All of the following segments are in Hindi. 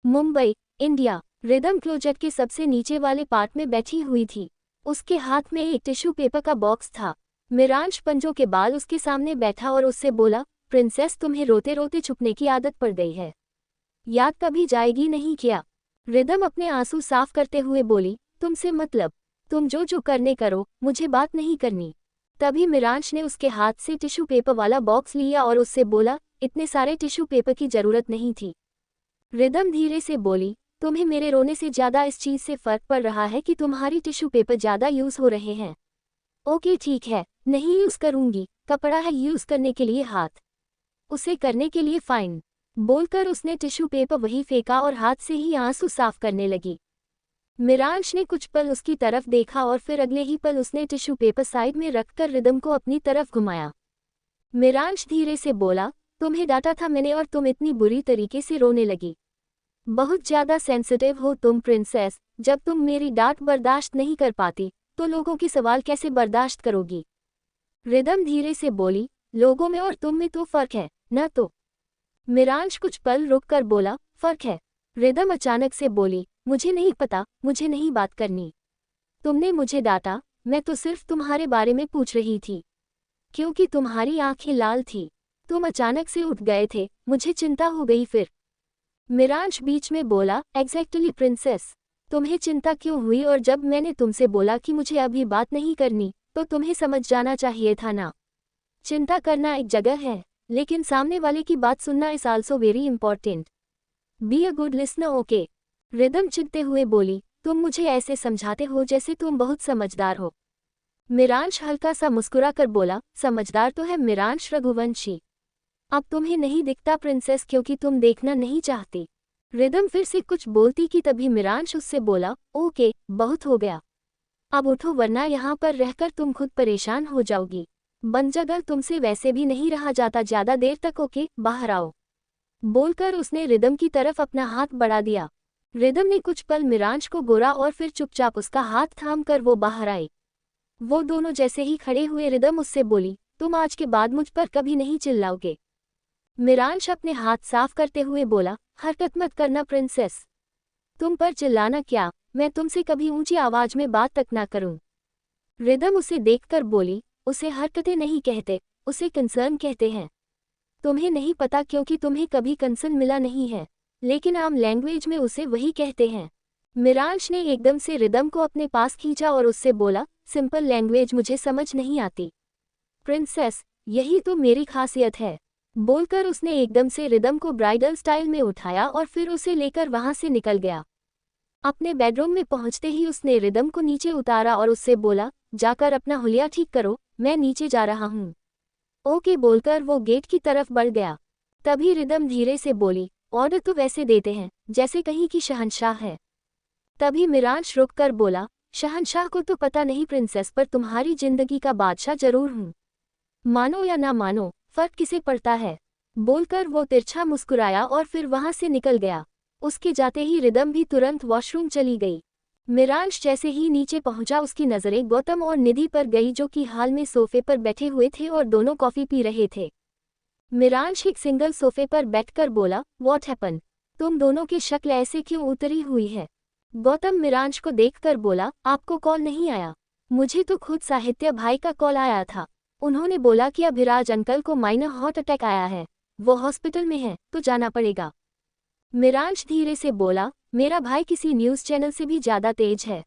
मुंबई, इंडिया। रिदम क्लोजेट के सबसे नीचे वाले पार्ट में बैठी हुई थी। उसके हाथ में एक टिश्यू पेपर का बॉक्स था। मिरांश पंजों के बाल उसके सामने बैठा और उससे बोला, प्रिंसेस तुम्हें रोते रोते छुपने की आदत पड़ गई है, याद कभी जाएगी नहीं क्या? रिदम अपने आंसू साफ करते हुए बोली, तुमसे मतलब, तुम जो जो करने करो, मुझे बात नहीं करनी। तभी मिरांश ने उसके हाथ से टिश्यू पेपर वाला बॉक्स लिया और उससे बोला, इतने सारे टिश्यू पेपर की जरूरत नहीं थी। रिदम धीरे से बोली, तुम्हें मेरे रोने से ज्यादा इस चीज से फर्क पड़ रहा है कि तुम्हारी टिश्यू पेपर ज्यादा यूज हो रहे हैं। ओके ठीक है, नहीं यूज करूंगी, कपड़ा है यूज करने के लिए हाथ, उसे करने के लिए फाइन। बोलकर उसने टिश्यू पेपर वहीं फेंका और हाथ से ही आंसू साफ करने लगी। मिरांश ने कुछ पल उसकी तरफ देखा और फिर अगले ही पल उसने टिश्यू पेपर साइड में रखकर रिदम को अपनी तरफ घुमाया। मिरांश धीरे से बोला, तुम्हें डांटा था मैंने और तुम इतनी बुरी तरीके से रोने लगी। बहुत ज्यादा सेंसिटिव हो तुम प्रिंसेस, जब तुम मेरी डांट बर्दाश्त नहीं कर पाती तो लोगों की सवाल कैसे बर्दाश्त करोगी? रिदम धीरे से बोली, लोगों में और तुम में तो फर्क है, न तो? मिरांश कुछ पल रुककर बोला, फर्क है। रिदम अचानक से बोली, मुझे नहीं पता, मुझे नहीं बात करनी। तुमने मुझे डांटा, मैं तो सिर्फ तुम्हारे बारे में पूछ रही थी, क्योंकि तुम्हारी आंखें लाल थी। तुम अचानक से उठ गए थे, मुझे चिंता हो गई फिर। मिरांश बीच में बोला, एग्जैक्टली प्रिंसेस, तुम्हें चिंता क्यों हुई? और जब मैंने तुमसे बोला कि मुझे अभी बात नहीं करनी, तो तुम्हें समझ जाना चाहिए था ना। चिंता करना एक जगह है, लेकिन सामने वाले की बात सुनना is also very important. Be a good listener, okay? Rhythm चिढ़ते हुए बोली, तुम मुझे ऐसे समझाते हो जैसे तुम बहुत समझदार हो। मिरांश हल्का सा मुस्कुरा कर बोला, समझदार तो है मिरांश रघुवंशी। अब तुम्हें नहीं दिखता प्रिंसेस क्योंकि तुम देखना नहीं चाहती। रिदम फिर से कुछ बोलती कि तभी मिरांश उससे बोला, ओके, बहुत हो गया, अब उठो वरना यहाँ पर रहकर तुम खुद परेशान हो जाओगी। बनजगल तुमसे वैसे भी नहीं रहा जाता ज्यादा देर तक, ओके, बाहर आओ। बोलकर उसने रिदम की तरफ अपना हाथ बढ़ा दिया। रिदम ने कुछ पल मिरांश को गोरा और फिर चुपचाप उसका हाथ थाम कर वो बाहर आई। वो दोनों जैसे ही खड़े हुए रिदम उससे बोली, तुम आज के बाद मुझ पर कभी नहीं चिल्लाओगे? मिरांश अपने हाथ साफ करते हुए बोला, हरकत मत करना प्रिंसेस। तुम पर चिल्लाना क्या, मैं तुमसे कभी ऊंची आवाज में बात तक ना करूं। रिदम उसे देखकर बोली, उसे हरकतें नहीं कहते, उसे कंसर्न कहते हैं। तुम्हें नहीं पता क्योंकि तुम्हें कभी कंसर्न मिला नहीं है, लेकिन आम लैंग्वेज में उसे वही कहते हैं। मिरांश ने एकदम से रिदम को अपने पास खींचा और उससे बोला, सिंपल लैंग्वेज मुझे समझ नहीं आती प्रिंसेस, यही तो मेरी खासियत है। बोलकर उसने एकदम से रिदम को ब्राइडल स्टाइल में उठाया और फिर उसे लेकर वहां से निकल गया। अपने बेडरूम में पहुंचते ही उसने रिदम को नीचे उतारा और उससे बोला, जाकर अपना हुलिया ठीक करो, मैं नीचे जा रहा हूँ। ओके बोलकर वो गेट की तरफ बढ़ गया। तभी रिदम धीरे से बोली, ऑर्डर तो वैसे देते हैं जैसे कहीं की शहंशाह है। तभी मिरांश रुककर बोला, शहंशाह को तो पता नहीं प्रिंसेस, पर तुम्हारी जिंदगी का बादशाह जरूर हूँ। मानो या ना मानो, फर्क किसे पड़ता है? बोलकर वो तिरछा मुस्कुराया और फिर वहां से निकल गया। उसके जाते ही रिदम भी तुरंत वॉशरूम चली गई। मिरांश जैसे ही नीचे पहुंचा उसकी नजरें गौतम और निधि पर गई जो कि हाल में सोफे पर बैठे हुए थे और दोनों कॉफी पी रहे थे। मिरांश एक सिंगल सोफे पर बैठकर बोला, व्हाट हैपन? तुम दोनों की शक्ल ऐसे क्यों उतरी हुई है? गौतम मिरांश को देखकर बोला, आपको कॉल नहीं आया? मुझे तो खुद साहित्य भाई का कॉल आया था। उन्होंने बोला कि अभिराज अंकल को माइनर हार्ट अटैक आया है, वो हॉस्पिटल में है तो जाना पड़ेगा। मिरांश धीरे से बोला, मेरा भाई किसी न्यूज़ चैनल से भी ज्यादा तेज है,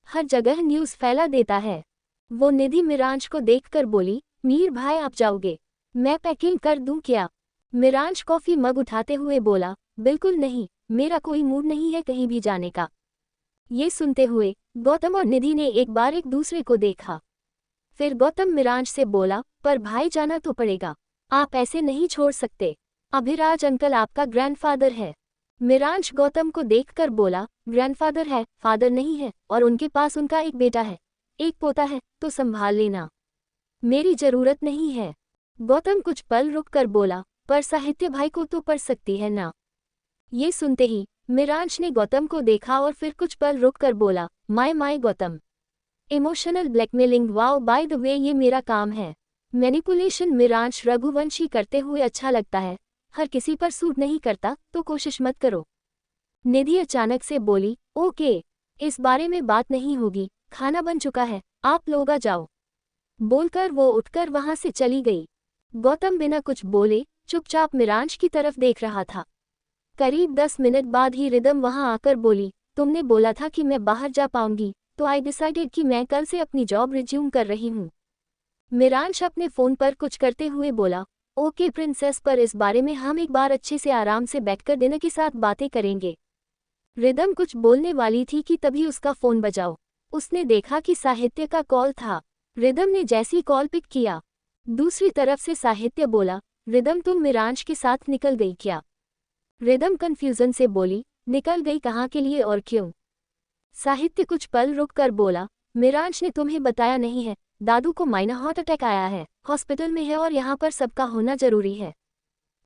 हर जगह न्यूज़ फैला देता है। वो निधि मिरांश को देखकर बोली, मीर भाई आप जाओगे? मैं पैकिंग कर दूं क्या? मिरांश कॉफी मग उठाते हुए बोला, बिल्कुल नहीं, मेरा कोई मूड नहीं है कहीं भी जाने का। ये सुनते हुए गौतम और निधि ने एक बार एक दूसरे को देखा। फिर गौतम मिरांश से बोला, पर भाई जाना तो पड़ेगा, आप ऐसे नहीं छोड़ सकते। अभिराज अंकल आपका ग्रैंडफादर है। मिरांश गौतम को देखकर बोला, ग्रैंडफादर है, फादर नहीं है, और उनके पास उनका एक बेटा है, एक पोता है, तो संभाल लेना, मेरी जरूरत नहीं है। गौतम कुछ पल रुककर बोला, पर साहित्य भाई को तो पढ़ सकती है ना। ये सुनते ही मिरांश ने गौतम को देखा और फिर कुछ पल रुककर बोला, my Gautam, emotional blackmailing, wow, by the way ये मेरा काम है। मैनिपुलेशन मिरांश रघुवंशी करते हुए अच्छा लगता है, हर किसी पर सूट नहीं करता तो कोशिश मत करो। निधि अचानक से बोली, ओके, इस बारे में बात नहीं होगी, खाना बन चुका है, आप लोग आ जाओ। बोलकर वो उठकर वहां से चली गई। गौतम बिना कुछ बोले चुपचाप मिरांश की तरफ देख रहा था। करीब 10 मिनट बाद ही रिदम वहां आकर बोली, तुमने बोला था कि मैं बाहर जा पाऊंगी, तो आई डिसाइडेड कि मैं कल से अपनी जॉब रिज्यूम कर रही हूँ। मिरांश अपने फोन पर कुछ करते हुए बोला, ओके प्रिंसेस, पर इस बारे में हम एक बार अच्छे से आराम से बैठकर डिनर के साथ बातें करेंगे। रिदम कुछ बोलने वाली थी कि तभी उसका फोन बजाओ। उसने देखा कि साहित्य का कॉल था। रिदम ने जैसी कॉल पिक किया, दूसरी तरफ से साहित्य बोला, रिदम तुम मिरांश के साथ निकल गई क्या? रिदम कंफ्यूजन से बोली, निकल गई कहाँ के लिए और क्यों? साहित्य कुछ पल रुक कर बोला, मिरांश ने तुम्हें बताया नहीं है, दादू को माइनर हार्ट अटैक आया है, हॉस्पिटल में है और यहाँ पर सबका होना जरूरी है।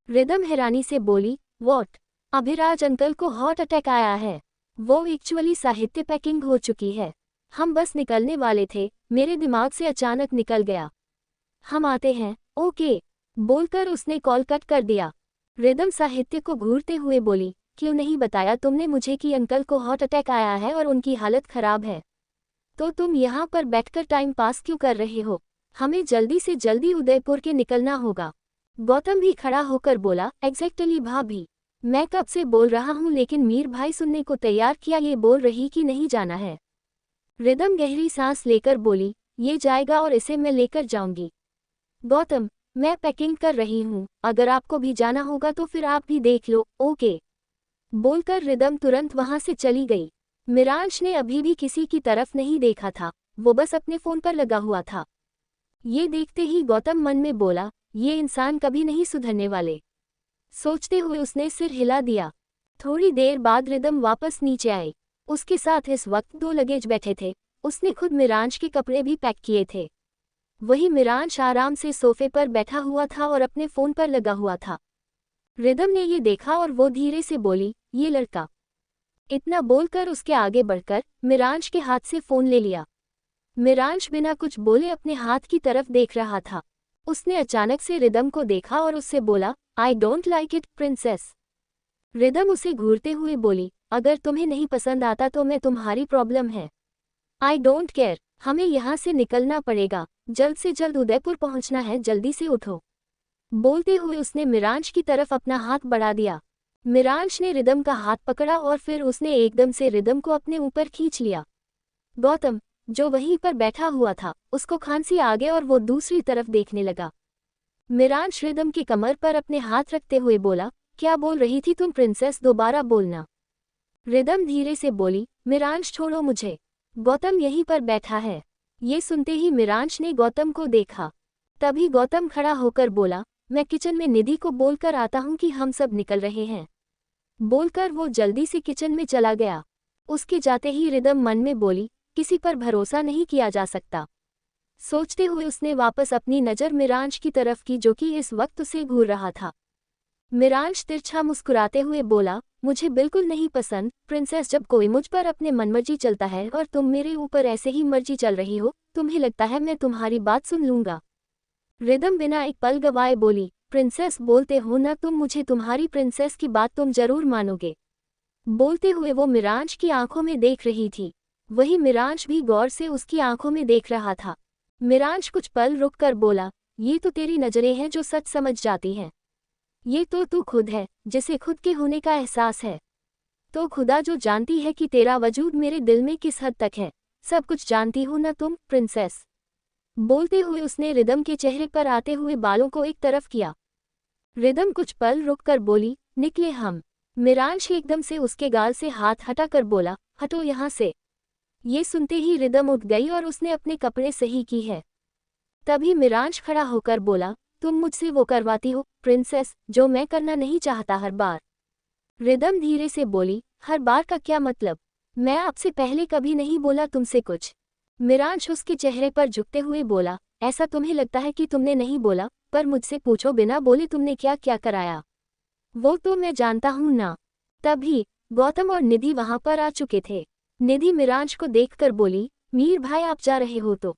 रिदम हैरानी से बोली, व्हाट? अभिराज अंकल को हार्ट अटैक आया है? वो एक्चुअली साहित्य पैकिंग हो चुकी है, हम बस निकलने वाले थे, मेरे दिमाग से अचानक निकल गया। हम आते हैं, ओके, बोलकर उसने कॉल कट कर दिया। रिदम साहित्य को घूरते हुए बोली, क्यों नहीं बताया तुमने मुझे कि अंकल को हार्ट अटैक आया है और उनकी हालत खराब है? तो तुम यहाँ पर बैठकर टाइम पास क्यों कर रहे हो? हमें जल्दी से जल्दी उदयपुर के निकलना होगा। गौतम भी खड़ा होकर बोला, एग्जैक्टली भाभी, मैं कब से बोल रहा हूँ लेकिन मीर भाई सुनने को तैयार किया, ये बोल रही कि नहीं जाना है। रिदम गहरी सांस लेकर बोली, ये जाएगा और इसे मैं लेकर जाऊंगी। गौतम, मैं पैकिंग कर रही हूँ, अगर आपको भी जाना होगा तो फिर आप भी देख लो, ओके। बोलकर रिदम तुरंत वहां से चली गई। मिरांश ने अभी भी किसी की तरफ नहीं देखा था, वो बस अपने फोन पर लगा हुआ था। ये देखते ही गौतम मन में बोला, ये इंसान कभी नहीं सुधरने वाले। सोचते हुए उसने सिर हिला दिया। थोड़ी देर बाद रिदम वापस नीचे आई। उसके साथ इस वक्त 2 लगेज बैठे थे। उसने खुद मिरांश के कपड़े भी पैक किए थे। वही मिरांश आराम से सोफे पर बैठा हुआ था और अपने फोन पर लगा हुआ था। रिदम ने ये देखा और वो धीरे से बोली, ये लड़का। इतना बोलकर उसके आगे बढ़कर मिरांश के हाथ से फोन ले लिया। मिरांश बिना कुछ बोले अपने हाथ की तरफ देख रहा था। उसने अचानक से रिदम को देखा और उससे बोला, I don't like it princess. Rhythm उसे घूरते हुए बोली, अगर तुम्हें नहीं पसंद आता तो मैं तुम्हारी प्रॉब्लम है। आई डोंट केयर, हमें यहाँ से निकलना पड़ेगा, जल्द से जल्द उदयपुर पहुँचना है, जल्दी से उठो। बोलते हुए उसने मिरांश की तरफ अपना हाथ बढ़ा दिया। मिरांश ने रिदम का हाथ पकड़ा और फिर उसने एकदम से रिदम को अपने ऊपर खींच लिया। गौतम, जो वहीं पर बैठा हुआ था, उसको खांसी आ गई और वो दूसरी तरफ देखने लगा। मिरांश रिदम की कमर पर अपने हाथ रखते हुए बोला, क्या बोल रही थी तुम प्रिंसेस, दोबारा बोलना। रिदम धीरे से बोली, मिरांश छोड़ो मुझे, गौतम यहीं पर बैठा है। ये सुनते ही मिरांश ने गौतम को देखा। तभी गौतम खड़ा होकर बोला, मैं किचन में निधि को बोलकर आता हूँ कि हम सब निकल रहे हैं। बोलकर वो जल्दी से किचन में चला गया। उसके जाते ही रिदम मन में बोली, किसी पर भरोसा नहीं किया जा सकता। सोचते हुए उसने वापस अपनी नज़र मिरांश की तरफ की, जो कि इस वक्त उसे घूर रहा था। मिरांश तिरछा मुस्कुराते हुए बोला, मुझे बिल्कुल नहीं पसंद प्रिंसेस जब कोई मुझ पर अपने मनमर्जी चलता है, और तुम मेरे ऊपर ऐसे ही मर्जी चल रही हो। तुम्हें लगता है मैं तुम्हारी बात सुन लूंगा? रिदम बिना एक पल गवाए बोली, प्रिंसेस बोलते हो ना तुम मुझे, तुम्हारी प्रिंसेस की बात तुम जरूर मानोगे। बोलते हुए वो मिरांश की आंखों में देख रही थी। वही मिरांश भी गौर से उसकी आंखों में देख रहा था। मिरांश कुछ पल रुककर बोला, ये तो तेरी नजरें हैं जो सच समझ जाती हैं। ये तो तू खुद है जिसे खुद के होने का एहसास है। तो खुदा जो जानती है कि तेरा वजूद मेरे दिल में किस हद तक है, सब कुछ जानती हो ना तुम प्रिंसेस। बोलते हुए उसने रिदम के चेहरे पर आते हुए बालों को एक तरफ किया। रिदम कुछ पल रुककर बोली, निकले हम। मिरांश एकदम से उसके गाल से हाथ हटाकर बोला, हटो यहाँ से। ये सुनते ही रिदम उठ गई और उसने अपने कपड़े सही की है। तभी मिरांश खड़ा होकर बोला, तुम मुझसे वो करवाती हो प्रिंसेस जो मैं करना नहीं चाहता हर बार। रिदम धीरे से बोली, हर बार का क्या मतलब? मैं आपसे पहले कभी नहीं बोला तुमसे कुछ। मिरांश उसके चेहरे पर झुकते हुए बोला, ऐसा तुम्हें लगता है कि तुमने नहीं बोला, पर मुझसे पूछो बिना बोले तुमने क्या क्या कराया, वो तो मैं जानता हूं ना। तभी गौतम और निधि वहां पर आ चुके थे। निधि मिरांश को देखकर बोली, मीर भाई आप जा रहे हो तो?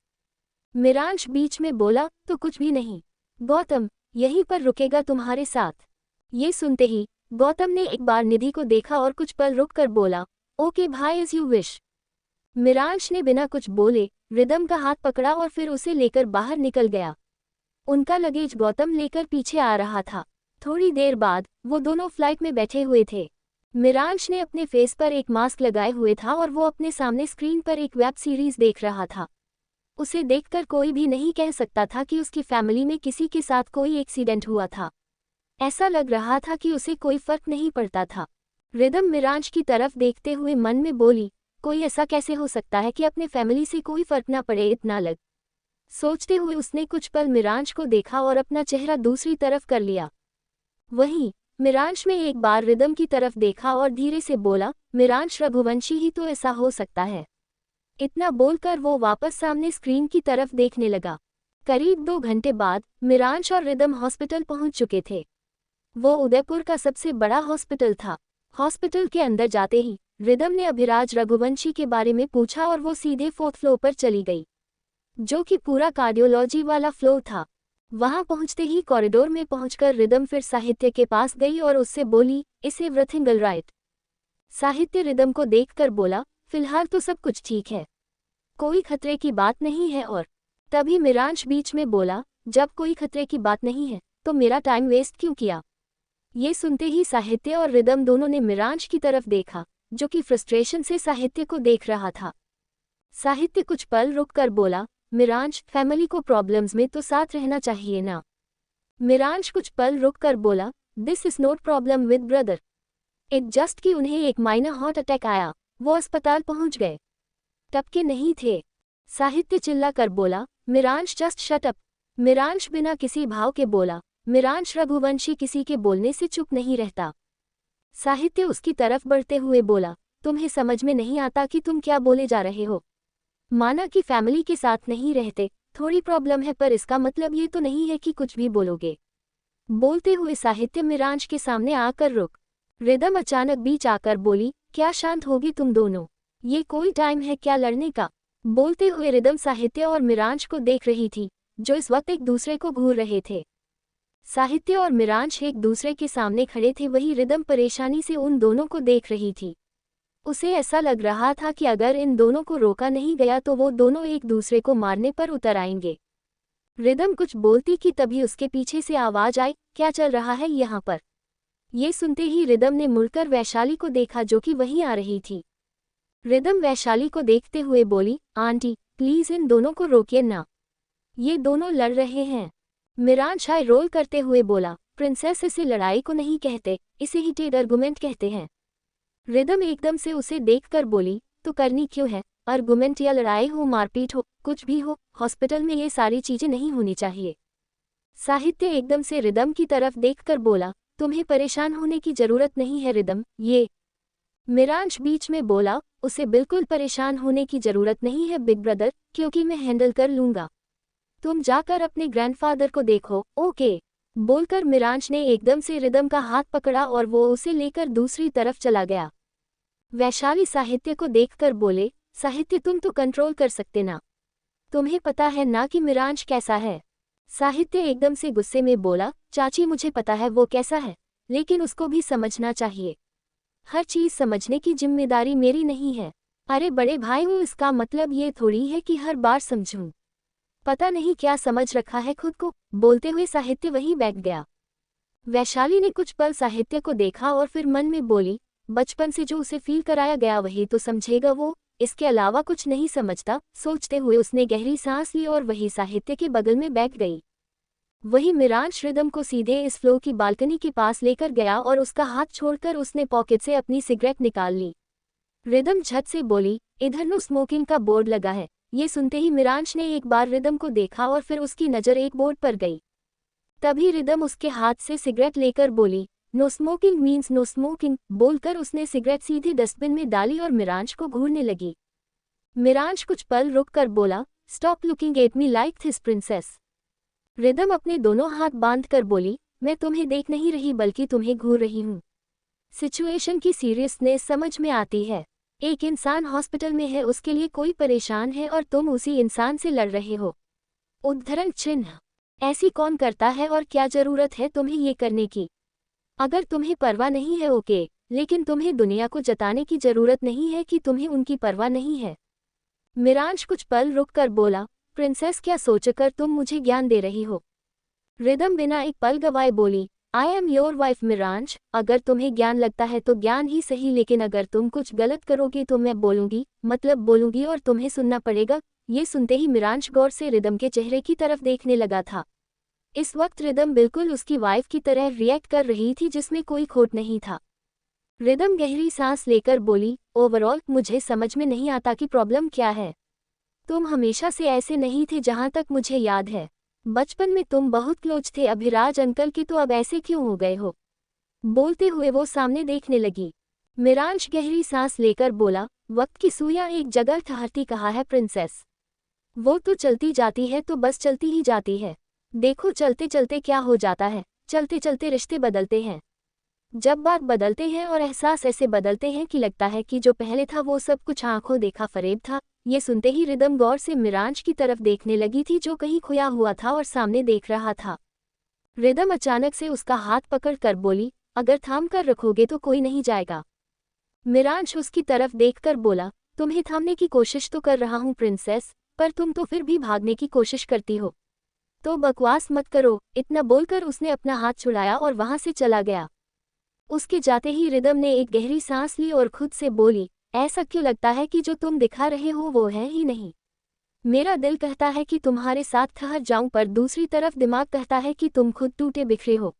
मिरांश बीच में बोला, तो कुछ भी नहीं, गौतम यहीं पर रुकेगा तुम्हारे साथ। ये सुनते ही गौतम ने एक बार निधि को देखा और कुछ पल रुक कर बोला, ओके भाई एज यू विश। मिरांश ने बिना कुछ बोले रिदम का हाथ पकड़ा और फिर उसे लेकर बाहर निकल गया। उनका लगेज गौतम लेकर पीछे आ रहा था। थोड़ी देर बाद वो दोनों फ्लाइट में बैठे हुए थे। मिरांश ने अपने फेस पर एक मास्क लगाए हुए था और वो अपने सामने स्क्रीन पर एक वेब सीरीज देख रहा था। उसे देखकर कोई भी नहीं कह सकता था कि उसकी फैमिली में किसी के साथ कोई एक्सीडेंट हुआ था। ऐसा लग रहा था कि उसे कोई फर्क नहीं पड़ता था। रिदम मिरांश की तरफ देखते हुए मन में बोली, कोई ऐसा कैसे हो सकता है कि अपने फैमिली से कोई फर्क ना पड़े इतना लग। सोचते हुए उसने कुछ पल मिरांश को देखा और अपना चेहरा दूसरी तरफ कर लिया। वहीं मिरांश में एक बार रिदम की तरफ देखा और धीरे से बोला, मिरांश रघुवंशी ही तो ऐसा हो सकता है। इतना बोलकर वो वापस सामने स्क्रीन की तरफ देखने लगा। करीब 2 घंटे बाद मिरांश और रिदम हॉस्पिटल पहुंच चुके थे। वो उदयपुर का सबसे बड़ा हॉस्पिटल था। हॉस्पिटल के अंदर जाते ही रिदम ने अभिराज रघुवंशी के बारे में पूछा और वो सीधे 4th फ्लोर पर चली गई, जो कि पूरा कार्डियोलॉजी वाला फ्लोर था। वहां पहुंचते ही कॉरिडोर में पहुंचकर रिदम फिर साहित्य के पास गई और उससे बोली, इज एवरीथिंग ऑलराइट। साहित्य रिदम को देखकर बोला, फिलहाल तो सब कुछ ठीक है, कोई खतरे की बात नहीं है। और तभी मिरांश बीच में बोला, जब कोई खतरे की बात नहीं है तो मेरा टाइम वेस्ट क्यों किया। ये सुनते ही साहित्य और रिदम दोनों ने मिरांश की तरफ देखा, जो कि फ्रस्ट्रेशन से साहित्य को देख रहा था। साहित्य कुछ पल रुककर बोला, मिरांश, फैमिली को प्रॉब्लम्स में तो साथ रहना चाहिए ना। मिरांश कुछ पल रुककर बोला, this is not problem with brother, it just कि उन्हें एक माइनर हार्ट अटैक आया, वो अस्पताल पहुंच गए, टपके नहीं थे। साहित्य चिल्लाकर बोला, मिरांश जस्ट शट अप। मिरांश बिना किसी भाव के बोला, मिरांश रघुवंशी किसी के बोलने से चुप नहीं रहता। साहित्य उसकी तरफ बढ़ते हुए बोला, तुम्हें समझ में नहीं आता कि तुम क्या बोले जा रहे हो। माना कि फैमिली के साथ नहीं रहते, थोड़ी प्रॉब्लम है, पर इसका मतलब ये तो नहीं है कि कुछ भी बोलोगे। बोलते हुए साहित्य मिरांश के सामने आकर रुक। रिदम अचानक बीच आकर बोली, क्या शांत होगी तुम दोनों, ये कोई टाइम है क्या लड़ने का। बोलते हुए रिदम साहित्य और मिरांश को देख रही थी, जो इस वक्त एक दूसरे को घूर रहे थे। साहित्य और मिरांश एक दूसरे के सामने खड़े थे, वही रिदम परेशानी से उन दोनों को देख रही थी। उसे ऐसा लग रहा था कि अगर इन दोनों को रोका नहीं गया तो वो दोनों एक दूसरे को मारने पर उतर आएंगे। रिदम कुछ बोलती कि तभी उसके पीछे से आवाज आई, क्या चल रहा है यहाँ पर। ये सुनते ही रिदम ने मुड़कर वैशाली को देखा, जो कि वहीं आ रही थी। रिदम वैशाली को देखते हुए बोली, आंटी प्लीज इन दोनों को रोकिए ना, ये दोनों लड़ रहे हैं। मिरांश आई रोल करते हुए बोला, प्रिंसेस, इसे लड़ाई को नहीं कहते, इसे हीटेड आर्गुमेंट कहते हैं। रिदम एकदम से उसे देखकर बोली, तो करनी क्यों है, आर्गुमेंट या लड़ाई हो, मारपीट हो, कुछ भी हो, हॉस्पिटल में ये सारी चीजें नहीं होनी चाहिए। साहित्य एकदम से रिदम की तरफ देखकर बोला, तुम्हें परेशान होने की जरूरत नहीं है रिदम, ये। मिरांश बीच में बोला, उसे बिल्कुल परेशान होने की जरूरत नहीं है बिग ब्रदर, क्योंकि मैं हैंडल कर लूंगा। तुम जाकर अपने ग्रैंडफादर को देखो, ओके। बोलकर मिरांश ने एकदम से रिदम का हाथ पकड़ा और वो उसे लेकर दूसरी तरफ चला गया। वैशाली साहित्य को देखकर बोले, साहित्य तुम तो कंट्रोल कर सकते ना, तुम्हें पता है ना कि मिरांश कैसा है। साहित्य एकदम से गुस्से में बोला, चाची मुझे पता है वो कैसा है, लेकिन उसको भी समझना चाहिए। हर चीज समझने की जिम्मेदारी मेरी नहीं है। अरे बड़े भाई हूँ, इसका मतलब ये थोड़ी है कि हर बार समझूं। पता नहीं क्या समझ रखा है खुद को। बोलते हुए साहित्य वहीं बैठ गया। वैशाली ने कुछ पल साहित्य को देखा और फिर मन में बोली, बचपन से जो उसे फील कराया गया वही तो समझेगा वो, इसके अलावा कुछ नहीं समझता। सोचते हुए उसने गहरी सांस ली और वही साहित्य के बगल में बैठ गई। वही मिरांश रिदम को सीधे इस फ्लोर की बालकनी के पास लेकर गया और उसका हाथ छोड़कर उसने पॉकेट से अपनी सिगरेट निकाल ली। रिदम झट से बोली, इधर नो स्मोकिंग का बोर्ड लगा है। ये सुनते ही मिरांश ने एक बार रिदम को देखा और फिर उसकी नज़र एक बोर्ड पर गई। तभी रिदम उसके हाथ से सिगरेट लेकर बोली, no smoking means no smoking. बोलकर उसने सिगरेट सीधे डस्टबिन में डाली और मिरांश को घूरने लगी। मिरांश कुछ पल रुककर बोला, stop looking at me like this princess. Rhythm अपने दोनों हाथ बांधकर बोली, मैं तुम्हें देख नहीं रही बल्कि तुम्हें घूर रही हूँ। सिचुएशन की सीरियसनेस समझ में आती है। एक इंसान हॉस्पिटल में है, उसके लिए कोई परेशान है और तुम उसी इंसान से लड़ रहे हो। उद्धरण चिन्ह। ऐसी कौन करता है और क्या जरूरत है तुम्हें ये करने की। अगर तुम्हें परवाह नहीं है ओके, लेकिन तुम्हें दुनिया को जताने की जरूरत नहीं है कि तुम्हें उनकी परवाह नहीं है। मिरांश कुछ पल रुककर बोला, प्रिंसेस क्या सोचकर तुम मुझे ज्ञान दे रही हो? रिदम बिना एक पल गवाए बोली, आई एम योर वाइफ मिरांश, अगर तुम्हें ज्ञान लगता है तो ज्ञान ही सही, लेकिन अगर तुम कुछ गलत करोगे तो मैं बोलूंगी, मतलब बोलूंगी और तुम्हें सुनना पड़ेगा। ये सुनते ही मिरांश गौर से रिदम के चेहरे की तरफ देखने लगा था। इस वक्त रिदम बिल्कुल उसकी वाइफ की तरह रिएक्ट कर रही थी, जिसमें कोई खोट नहीं था। रिदम गहरी सांस लेकर बोली, ओवरऑल मुझे समझ में नहीं आता कि प्रॉब्लम क्या है। तुम हमेशा से ऐसे नहीं थे जहां तक मुझे याद है। बचपन में तुम बहुत क्लोज थे अभिराज अंकल के, तो अब ऐसे क्यों हो गए हो? बोलते हुए वो सामने देखने लगी। मिरांश गहरी सांस लेकर बोला, वक्त की सुइयां एक जगह ठहरती कहा है प्रिंसेस। वो तो चलती जाती है तो बस चलती ही जाती है। देखो चलते चलते क्या हो जाता है, चलते चलते रिश्ते बदलते हैं। जब बात बदलते हैं और एहसास ऐसे बदलते हैं कि लगता है कि जो पहले था वो सब कुछ आंखों देखा फरेब था। ये सुनते ही रिदम गौर से मिरांश की तरफ देखने लगी थी, जो कहीं खोया हुआ था और सामने देख रहा था। रिदम अचानक से उसका हाथ पकड़ कर बोली, अगर थाम कर रखोगे तो कोई नहीं जाएगा। मिरांश उसकी तरफ देखकर बोला, तुम्हें थामने की कोशिश तो कर रहा हूँ प्रिंसेस, पर तुम तो फिर भी भागने की कोशिश करती हो। तो बकवास मत करो। इतना बोलकर उसने अपना हाथ छुड़ाया और वहां से चला गया। उसके जाते ही रिदम ने एक गहरी सांस ली और खुद से बोली, ऐसा क्यों लगता है कि जो तुम दिखा रहे हो वो है ही नहीं। मेरा दिल कहता है कि तुम्हारे साथ ठहर जाऊं, पर दूसरी तरफ दिमाग कहता है कि तुम खुद टूटे बिखरे हो।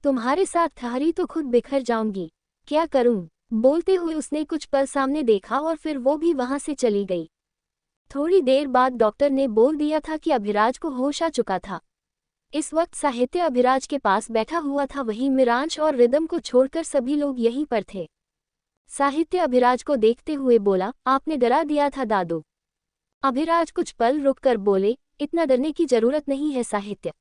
तुम्हारे साथ ठहरी तो खुद बिखर जाऊंगी। क्या करूं? बोलते हुए उसने कुछ पल सामने देखा और फिर वो भी वहां से चली गई। थोड़ी देर बाद डॉक्टर ने बोल दिया था कि अभिराज को होश आ चुका था। इस वक्त साहित्य अभिराज के पास बैठा हुआ था, वहीं मिरांश और रिदम को छोड़कर सभी लोग यहीं पर थे। साहित्य अभिराज को देखते हुए बोला, आपने डरा दिया था दादू। अभिराज कुछ पल रुककर बोले, इतना डरने की जरूरत नहीं है साहित्य,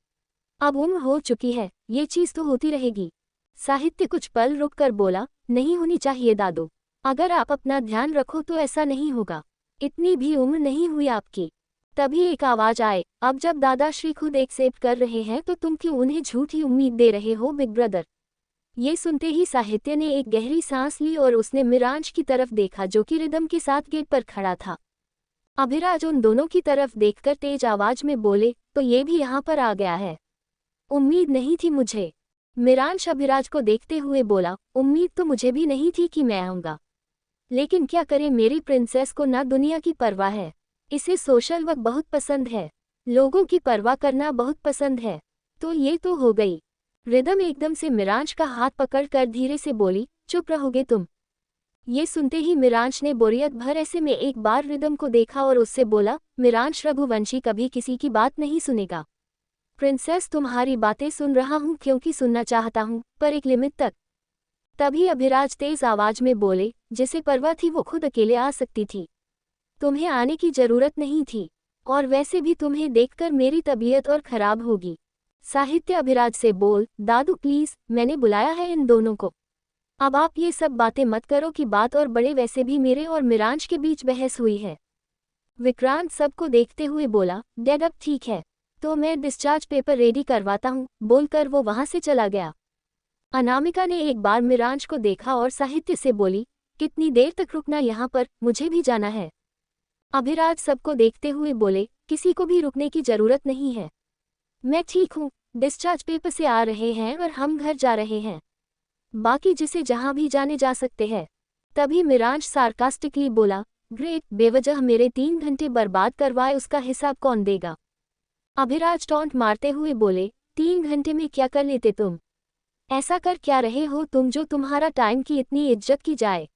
अब उम्र हो चुकी है, ये चीज तो होती रहेगी। साहित्य कुछ पल रुककर बोला, नहीं होनी चाहिए दादू, अगर आप अपना ध्यान रखो तो ऐसा नहीं होगा, इतनी भी उम्र नहीं हुई आपकी। तभी एक आवाज आए, अब जब दादाश्री खुद एक्सेप्ट कर रहे हैं तो तुम क्यों उन्हें झूठी उम्मीद दे रहे हो बिग ब्रदर। ये सुनते ही साहित्य ने एक गहरी सांस ली और उसने मिरांश की तरफ देखा, जो कि रिदम के साथ गेट पर खड़ा था। अभिराज उन दोनों की तरफ देखकर तेज आवाज में बोले, तो ये भी यहाँ पर आ गया है, उम्मीद नहीं थी मुझे। मिरांश अभिराज को देखते हुए बोला, उम्मीद तो मुझे भी नहीं थी कि मैं आऊंगा, लेकिन क्या करे, मेरी प्रिंसेस को ना दुनिया की परवाह है। इसे सोशल वर्क बहुत पसंद है, लोगों की परवाह करना बहुत पसंद है। तो ये तो हो गई। रिदम एकदम से मिरांश का हाथ पकड़कर धीरे से बोली, चुप रहोगे तुम। ये सुनते ही मिरांश ने बोरियत भर ऐसे में एक बार रिदम को देखा और उससे बोला, मिरांश रघुवंशी कभी किसी की बात नहीं सुनेगा। प्रिंसेस तुम्हारी बातें सुन रहा हूँ क्योंकि सुनना चाहता हूँ, पर एक लिमिट तक। तभी अभिराज तेज आवाज में बोले, जिसे परवाह थी वो खुद अकेले आ सकती थी, तुम्हें आने की जरूरत नहीं थी, और वैसे भी तुम्हें देखकर मेरी तबीयत और खराब होगी। साहित्य अभिराज से बोल, दादू प्लीज, मैंने बुलाया है इन दोनों को। अब आप ये सब बातें मत करो कि बात और बड़े, वैसे भी मेरे और मिरांश के बीच बहस हुई है। विक्रांत सबको देखते हुए बोला, डैड अब ठीक है, तो मैं डिस्चार्ज पेपर रेडी करवाता हूँ, बोलकर वो वहां से चला गया। अनामिका ने एक बार मिरांश को देखा और साहित्य से बोली, कितनी देर तक रुकना यहाँ पर, मुझे भी जाना है। अभिराज सबको देखते हुए बोले, किसी को भी रुकने की जरूरत नहीं है, मैं ठीक हूँ, डिस्चार्ज पेपर से आ रहे हैं और हम घर जा रहे हैं, बाकी जिसे जहां भी जाने जा सकते हैं। तभी मिरांश सार्कास्टिकली बोला, ग्रेट, बेवजह मेरे 3 घंटे बर्बाद करवाए, उसका हिसाब कौन देगा। अभिराज टॉन्ट मारते हुए बोले, 3 घंटे में क्या कर लेते तुम, ऐसा कर क्या रहे हो तुम जो तुम्हारा टाइम की इतनी इज्जत की जाए।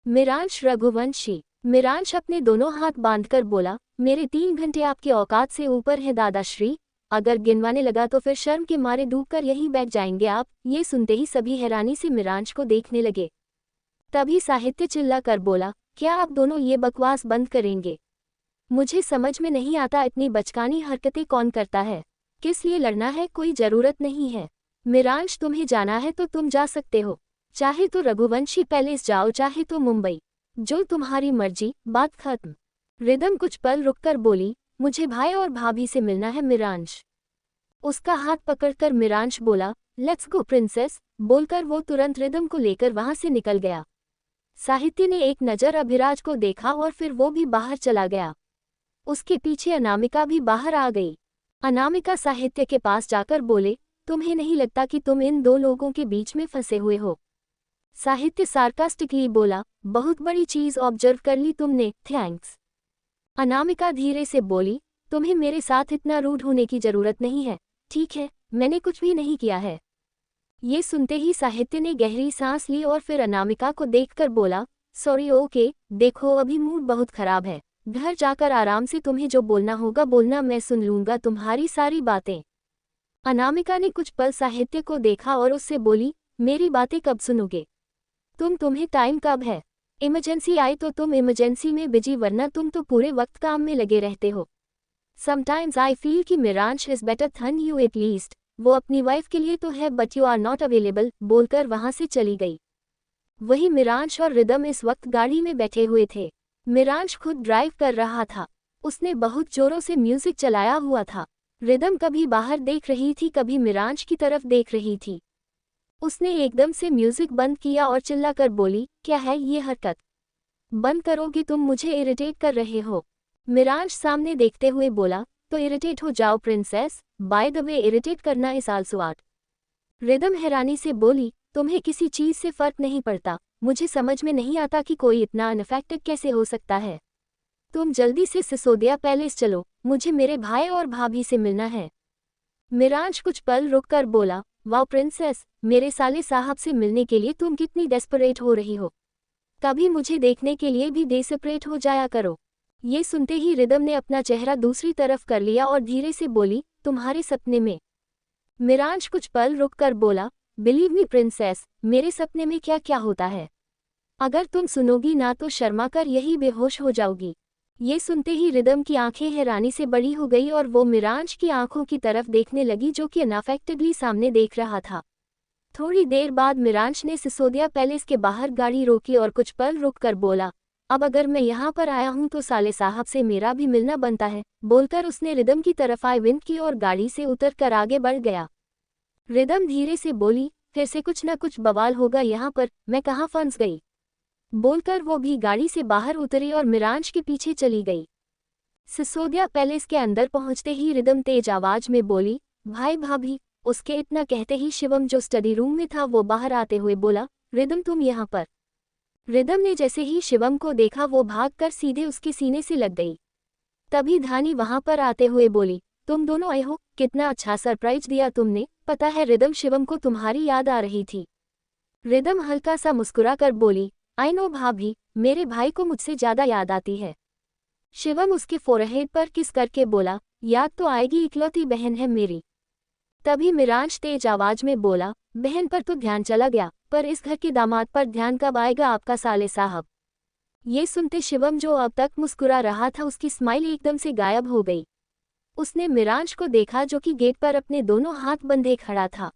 मिरांश रघुवंशी। मिरांश अपने दोनों हाथ बांधकर बोला, मेरे 3 घंटे आपके औकात से ऊपर है दादाश्री, अगर गिनवाने लगा तो फिर शर्म के मारे डूबकर यहीं बैठ जाएंगे आप। ये सुनते ही सभी हैरानी से मिरांश को देखने लगे। तभी साहित्य चिल्ला कर बोला, क्या आप दोनों ये बकवास बंद करेंगे? मुझे समझ में नहीं आता इतनी बचकानी हरकतें कौन करता है, किस लिए लड़ना है, कोई जरूरत नहीं है। मिरांश तुम्हें जाना है तो तुम जा सकते हो, चाहे तो रघुवंशी पैलेस जाओ, चाहे तो मुंबई, जो तुम्हारी मर्जी, बात खत्म। रिदम कुछ पल रुककर बोली, मुझे भाई और भाभी से मिलना है मिरांश। उसका हाथ पकड़कर मिरांश बोला, लेट्स गो प्रिंसेस, बोलकर वो तुरंत रिदम को लेकर वहां से निकल गया। साहित्य ने एक नज़र अभिराज को देखा और फिर वो भी बाहर चला गया। उसके पीछे अनामिका भी बाहर आ गई। अनामिका साहित्य के पास जाकर बोले, तुम्हें नहीं लगता कि तुम इन दो लोगों के बीच में फंसे हुए हो? साहित्य सार्कास्टिकली बोला, बहुत बड़ी चीज ऑब्जर्व कर ली तुमने, थैंक्स। अनामिका धीरे से बोली, तुम्हें मेरे साथ इतना रूड होने की जरूरत नहीं है। ठीक है, मैंने कुछ भी नहीं किया है। ये सुनते ही साहित्य ने गहरी सांस ली और फिर अनामिका को देखकर बोला, सॉरी ओके, देखो अभी मूड बहुत खराब है, घर जाकर आराम से तुम्हें जो बोलना होगा बोलना, मैं सुन लूंगा तुम्हारी सारी बातें। अनामिका ने कुछ पल साहित्य को देखा और उससे बोली, मेरी बातें कब सुनोगे? तुम्हें टाइम कब है? इमरजेंसी आई तो तुम इमरजेंसी में बिजी, वरना तुम तो पूरे वक्त काम में लगे रहते हो। समटाइम्स आई फील कि Miransh is better than you, at least वो अपनी वाइफ के लिए तो है, but you are not available, बोलकर वहां से चली गई। वही मिरांश और रिदम इस वक्त गाड़ी में बैठे हुए थे। मिरांश खुद ड्राइव कर रहा था। उसने बहुत जोरों से म्यूजिक चलाया हुआ था। रिदम कभी बाहर देख रही थी, कभी मिरांश की तरफ देख रही थी। उसने एकदम से म्यूजिक बंद किया और चिल्लाकर बोली, क्या है ये हरकत? बंद करोगे? तुम मुझे इरिटेट कर रहे हो। मिरांश सामने देखते हुए बोला, तो इरिटेट हो जाओ princess, by the way irritate करना इज आल्सो आर्ट। रिदम हैरानी से बोली, तुम्हें किसी चीज से फर्क नहीं पड़ता? मुझे समझ में नहीं आता कि कोई इतना अनअफेक्टेड कैसे हो सकता है। तुम जल्दी से सिसोदिया पैलेस चलो, मुझे मेरे भाई और भाभी से मिलना है। मिरांश कुछ पल रुककर बोला, वाओ प्रिंसेस, मेरे साले साहब से मिलने के लिए तुम कितनी डेस्परेट हो रही हो। कभी मुझे देखने के लिए भी डेस्परेट हो जाया करो। ये सुनते ही रिदम ने अपना चेहरा दूसरी तरफ कर लिया और धीरे से बोली, तुम्हारे सपने में? मिरांश कुछ पल रुककर बोला, बिलीव मी प्रिंसेस, मेरे सपने में क्या क्या होता है। अगर तुम सुनोगी ना तो शर्मा कर यही बेहोश हो जाओगी। ये सुनते ही रिदम की आंखें हैरानी से बड़ी हो गई और वो मिरांश की आंखों की तरफ देखने लगी जो कि अनअफेक्टेडली सामने देख रहा था। थोड़ी देर बाद मिरांश ने सिसोदिया पैलेस के बाहर गाड़ी रोकी और कुछ पल रुककर बोला, अब अगर मैं यहाँ पर आया हूँ तो साले साहब से मेरा भी मिलना बनता है, बोलकर उसने रिदम की तरफ आई विंक की और गाड़ी से उतरकर आगे बढ़ गया। रिदम धीरे से बोली, फिर से कुछ न कुछ बवाल होगा यहाँ पर, मैं कहाँ फंस गई, बोलकर वो भी गाड़ी से बाहर उतरी और मिरांश के पीछे चली गई। सिसोदिया पैलेस के अंदर पहुंचते ही रिदम तेज आवाज में बोली, भाई भाभी। उसके इतना कहते ही शिवम जो स्टडी रूम में था वो बाहर आते हुए बोला, रिदम तुम यहाँ पर? रिदम ने जैसे ही शिवम को देखा वो भागकर सीधे उसके सीने से लग गई। तभी धानी वहां पर आते हुए बोली, तुम दोनों आए हो, कितना अच्छा सरप्राइज दिया तुमने। पता है रिदम, शिवम को तुम्हारी याद आ रही थी। रिदम हल्का सा मुस्कुरा कर बोली, आई नो भाभी, मेरे भाई को मुझसे ज्यादा याद आती है। शिवम उसके फोरहेड पर किस करके बोला, याद तो आएगी, इकलौती बहन है मेरी। तभी मिरांश तेज आवाज में बोला, बहन पर तो ध्यान चला गया, पर इस घर के दामाद पर ध्यान कब आएगा आपका साले साहब। ये सुनते शिवम जो अब तक मुस्कुरा रहा था उसकी स्माइल एकदम से गायब हो गई। उसने मिरांश को देखा जो कि गेट पर अपने दोनों हाथ बंधे खड़ा था।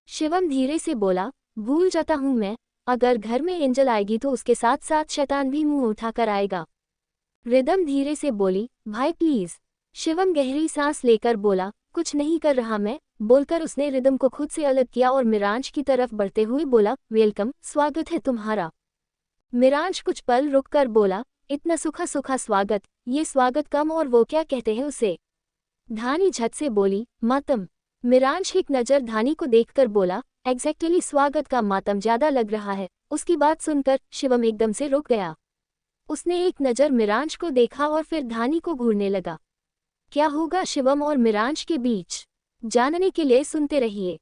शिवम धीरे से बोला, भूल जाता हूं मैं, अगर घर में एंजल आएगी तो उसके साथ साथ शैतान भी मुंह उठाकर आएगा। रिदम धीरे से बोली, भाई प्लीज। शिवम गहरी सांस लेकर बोला, कुछ नहीं कर रहा मैं, बोलकर उसने रिदम को खुद से अलग किया और मिरांश की तरफ बढ़ते हुए बोला, वेलकम, स्वागत है तुम्हारा। मिरांश कुछ पल रुककर बोला, इतना सूखा सूखा स्वागत, ये स्वागत कम और वो क्या कहते हैं उसे। धानी झट से बोली, मातम। मिरांश एक नज़र धानी को देखकर बोला, एग्जैक्टली स्वागत का मातम ज्यादा लग रहा है। उसकी बात सुनकर शिवम एकदम से रुक गया। उसने एक नज़र मिरांश को देखा और फिर धानी को घूरने लगा। क्या होगा शिवम और मिरांश के बीच, जानने के लिए सुनते रहिए।